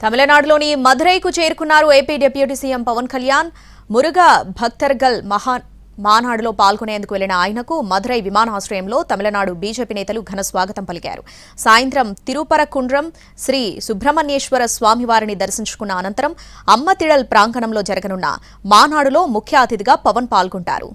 తమిళనాడులోని మదురైకు చేరుకున్నారు AP deputy CM Pawan Kalyan. Muruga భక్తర్గల్ మానాడులో పాల్గొనేందుకు వెళ్లిన ఆయనకు మదురై విమానాశ్రయంలో తమిళనాడు బీజేపీ నేతలు ఘన స్వాగతం పలికారు. సాయంత్రం తిరుపరకుండ్రం శ్రీ సుబ్రహ్మణ్యేశ్వర స్వామివారిని దర్శించుకున్న అనంతరం అమ్మతిడల్ ప్రాంగణంలో జరగనున్న మానాడులో ముఖ్య అతిథిగా పవన్ పాల్గొంటారు.